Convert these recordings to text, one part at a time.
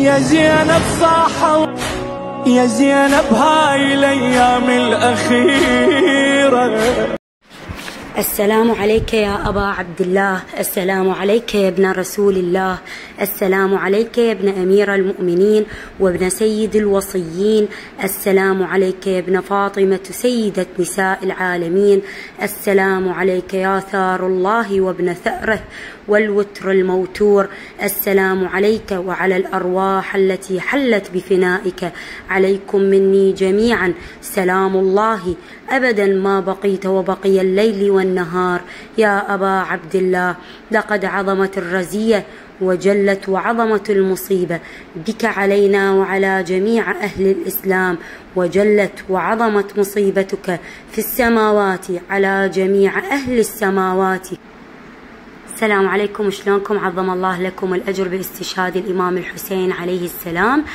يا زينب صاحوا يا زينب هاي الأيام الأخيرة. السلام عليك يا أبا عبد الله، السلام عليك يا ابن رسول الله، السلام عليك يا ابن أمير المؤمنين وابن سيد الوصيين، السلام عليك يا ابن فاطمة سيدة نساء العالمين، السلام عليك يا ثار الله وابن ثأره والوتر الموتور، السلام عليك وعلى الأرواح التي حلت بفنائك، عليكم مني جميعا سلام الله أبدا ما بقيت وبقي الليل والنهار. يا أبا عبد الله، لقد عظمت الرزية وجلت وعظمت المصيبة بك علينا وعلى جميع أهل الإسلام، وجلت وعظمت مصيبتك في السماوات على جميع أهل السماوات. السلام عليكم، شلونكم؟ عظم الله لكم الأجر باستشهاد الإمام الحسين عليه السلام.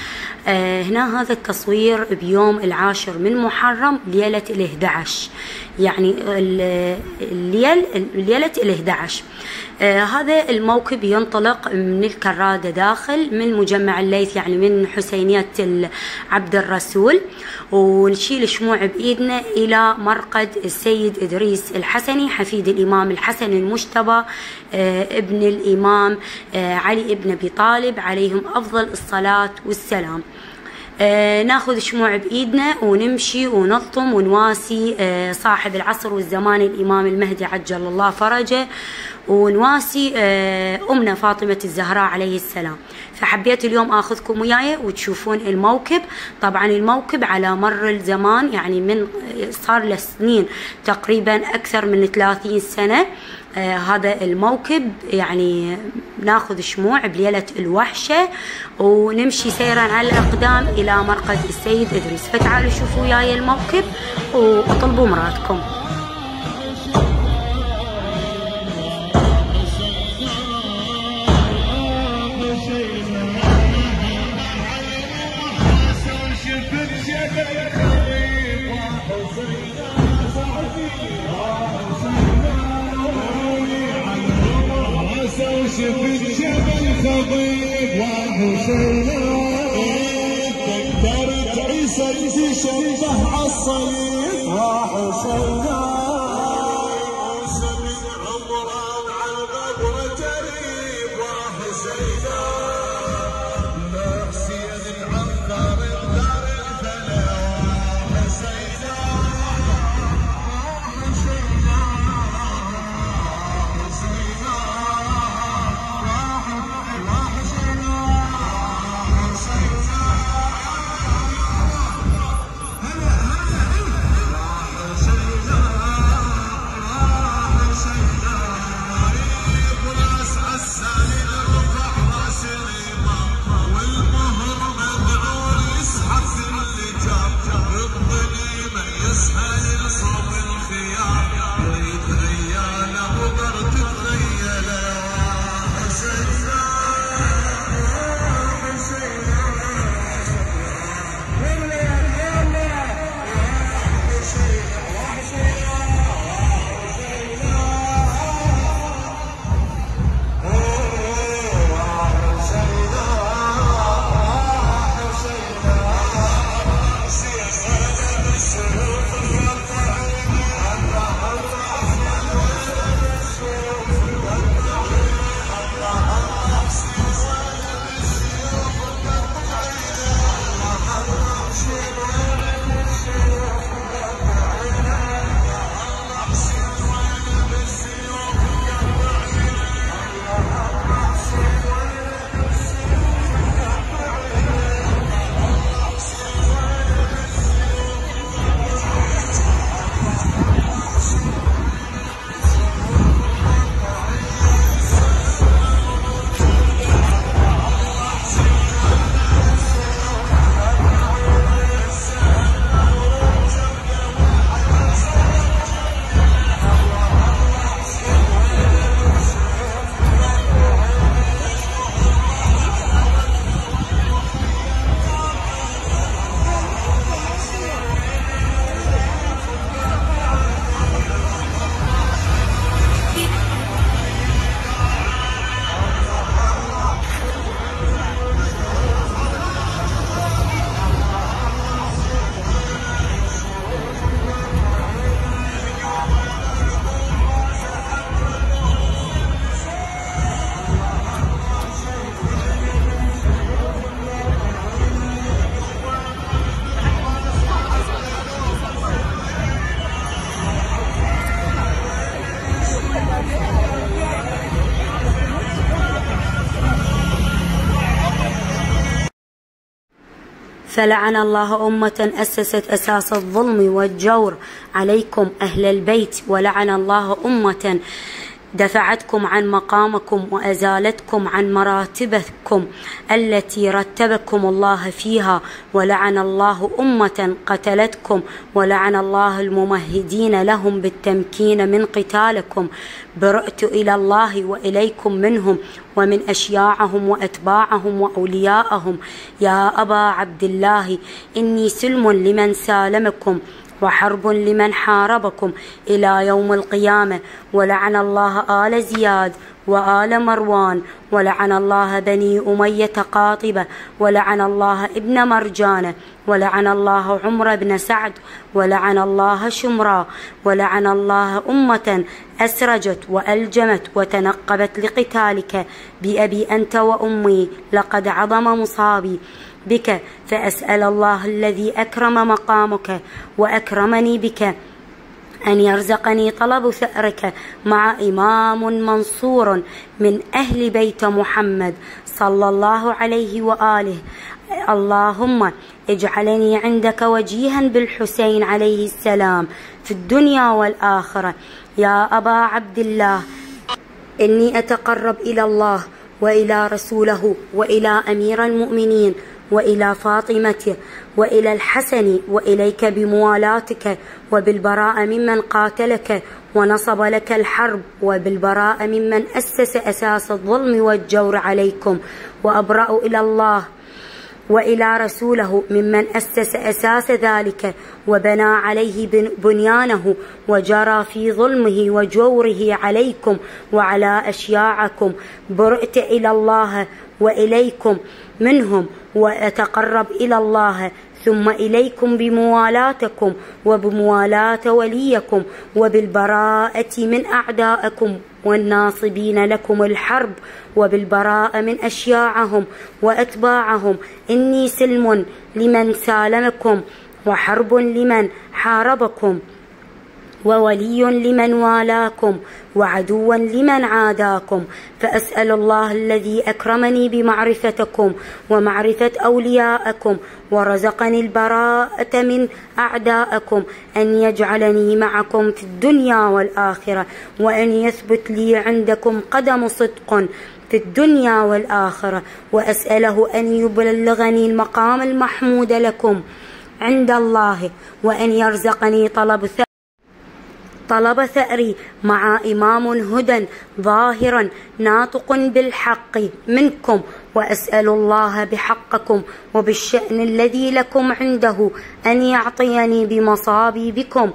هنا هذا التصوير بيوم 10 من محرم ليلة 11، يعني ليلة 11. هذا الموكب ينطلق من الكرادة داخل من مجمع الليث، يعني من حسينية عبد الرسول، ونشيل شموع بإيدنا إلى مرقد السيد إدريس الحسني حفيد الإمام الحسن المجتبى ابن الإمام علي ابن أبي طالب عليهم أفضل الصلاة والسلام. ناخذ شموع بإيدنا ونمشي ونلطم ونواسي صاحب العصر والزمان الإمام المهدي عجل الله فرجه، ونواسي أمنا فاطمة الزهراء عليه السلام. فحبيت اليوم آخذكم وياي وتشوفون الموكب. طبعا الموكب على مر الزمان، يعني من صار له سنين تقريبا أكثر من 30 سنة هذا الموكب، يعني ناخذ شموع بليلة الوحشة ونمشي سيرا على الأقدام إلى مرقد السيد إدريس. فتعالوا شوفوا وياي الموكب وطلبوا مرادكم. شفت جبل خضيب وحسينا، تقدرت عيسى تشبه عالصليب وحسينا، موسى من عمره وعلى الغبر تريب وحسينا، حسين العنقر بدار الفلا وحسينا. فلعن الله أمة أسست أساس الظلم والجور عليكم أهل البيت، ولعن الله أمة دفعتكم عن مقامكم وأزالتكم عن مراتبكم التي رتبكم الله فيها، ولعن الله أمة قتلتكم، ولعن الله الممهدين لهم بالتمكين من قتالكم. برئت إلى الله وإليكم منهم ومن أشياعهم وأتباعهم وأولياءهم. يا أبا عبد الله إني سلم لمن سالمكم وحرب لمن حاربكم إلى يوم القيامة. ولعن الله آل زياد وآل مروان، ولعن الله بني أمية قاطبة، ولعن الله ابن مرجانة، ولعن الله عمر بن سعد، ولعن الله شمرا، ولعن الله أمة أسرجت وألجمت وتنقبت لقتالك. بأبي أنت وأمي لقد عظم مصابي بك، فأسأل الله الذي أكرم مقامك وأكرمني بك أن يرزقني طلب ثأرك مع إمام منصور من أهل بيت محمد صلى الله عليه وآله. اللهم اجعلني عندك وجيها بالحسين عليه السلام في الدنيا والآخرة. يا أبا عبد الله إني أتقرب إلى الله وإلى رسوله وإلى أمير المؤمنين وإلى فاطمة وإلى الحسن وإليك بموالاتك، وبالبراء ممن قاتلك ونصب لك الحرب، وبالبراء ممن أسس أساس الظلم والجور عليكم. وأبرأ إلى الله وإلى رسوله ممن أسس أساس ذلك وبنى عليه بنيانه وجرى في ظلمه وجوره عليكم وعلى أشياعكم. برئت إلى الله وإليكم منهم وأتقرب إلى الله ثم إليكم بموالاتكم وبموالاة وليكم، وبالبراءة من أعدائكم والناصبين لكم الحرب، وبالبراءة من أشياعهم وأتباعهم. إني سلم لمن سالمكم وحرب لمن حاربكم وولي لمن والاكم وعدوا لمن عاداكم. فأسأل الله الذي أكرمني بمعرفتكم ومعرفة أولياءكم ورزقني البراءة من أعدائكم أن يجعلني معكم في الدنيا والآخرة، وأن يثبت لي عندكم قدم صدق في الدنيا والآخرة. وأسأله أن يبلغني المقام المحمود لكم عند الله، وأن يرزقني طلب ثأري مع إمام هدى ظاهرا ناطق بالحق منكم. وأسأل الله بحقكم وبالشأن الذي لكم عنده أن يعطيني بمصابي بكم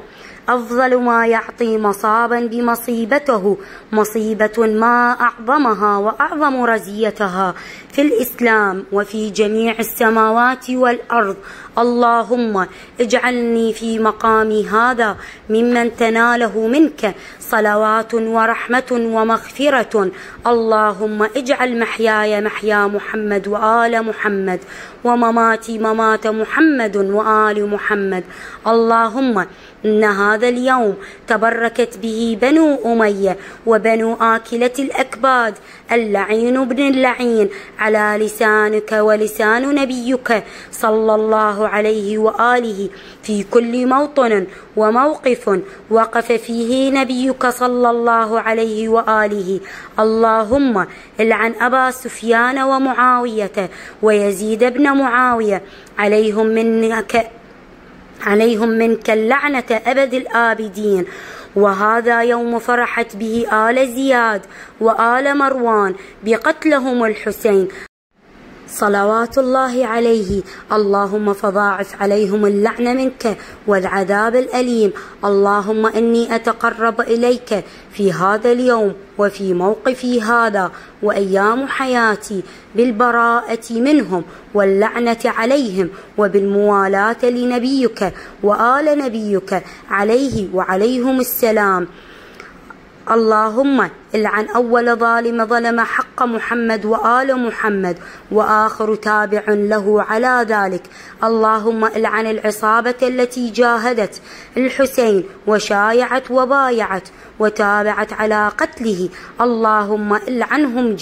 أفضل ما يعطي مصابا بمصيبته، مصيبة ما أعظمها وأعظم رزيتها في الإسلام وفي جميع السماوات والأرض. اللهم اجعلني في مقامي هذا ممن تناله منك صلوات ورحمة ومغفرة. اللهم اجعل محياي محيا محمد وآل محمد، ومماتي ممات محمد وآل محمد. اللهم إن هذا اليوم تبركت به بنو أمية وبنو آكلة الأكباد اللعين بن اللعين على لسانك ولسان نبيك صلى الله عليه وآله في كل موطن وموقف وقف فيه نبيك صلى الله عليه وآله. اللهم العن أبا سفيان ومعاوية ويزيد بن معاوية عليهم منك اللعنة أبد الآبدين. وهذا يوم فرحت به آل زياد وآل مروان بقتلهم الحسين صلوات الله عليه. اللهم فضاعف عليهم اللعن منك والعذاب الأليم. اللهم إني أتقرب إليك في هذا اليوم وفي موقفي هذا وأيام حياتي بالبراءة منهم واللعنة عليهم وبالموالاة لنبيك وآل نبيك عليه وعليهم السلام. اللهم العن أول ظالم ظلم حق محمد وآل محمد وآخر تابع له على ذلك. اللهم العن العصابة التي جاهدت الحسين وشايعت وبايعت وتابعت على قتله. اللهم العنهم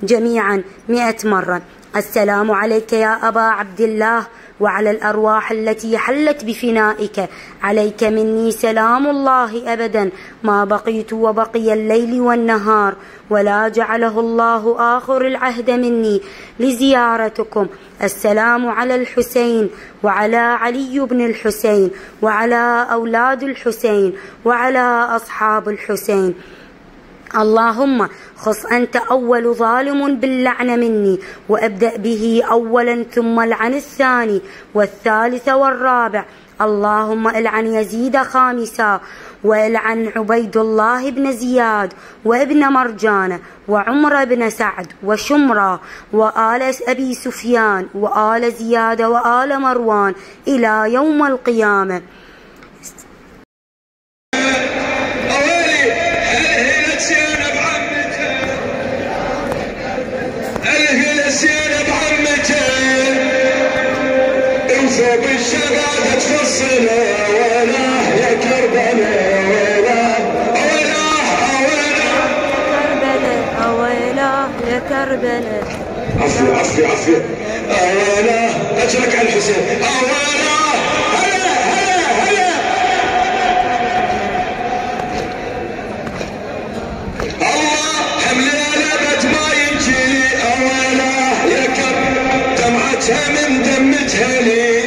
جميعا 100 مرة. السلام عليك يا أبا عبد الله وعلى الأرواح التي حلت بفنائك. عليك مني سلام الله أبدا ما بقيت وبقي الليل والنهار، ولا جعله الله آخر العهد مني لزيارتكم. السلام على الحسين وعلى علي بن الحسين وعلى أولاد الحسين وعلى أصحاب الحسين. اللهم خص أنت أول ظالم باللعن مني، وأبدأ به أولا ثم العن الثاني والثالث والرابع. اللهم العن يزيد خامسا، والعن عبيد الله بن زياد وابن مرجان وعمر بن سعد وشمرة وآل أبي سفيان وآل زياد وآل مروان إلى يوم القيامة. بالشهادة تفصله ولا يا كربلاء ويلاه يا كربلاء. عفية ويلاه أجرك على الحسين. ويلاه هلا الله حملي لبت ما ينجلي. ويلاه يا كرب دمعتها من دمتها لي.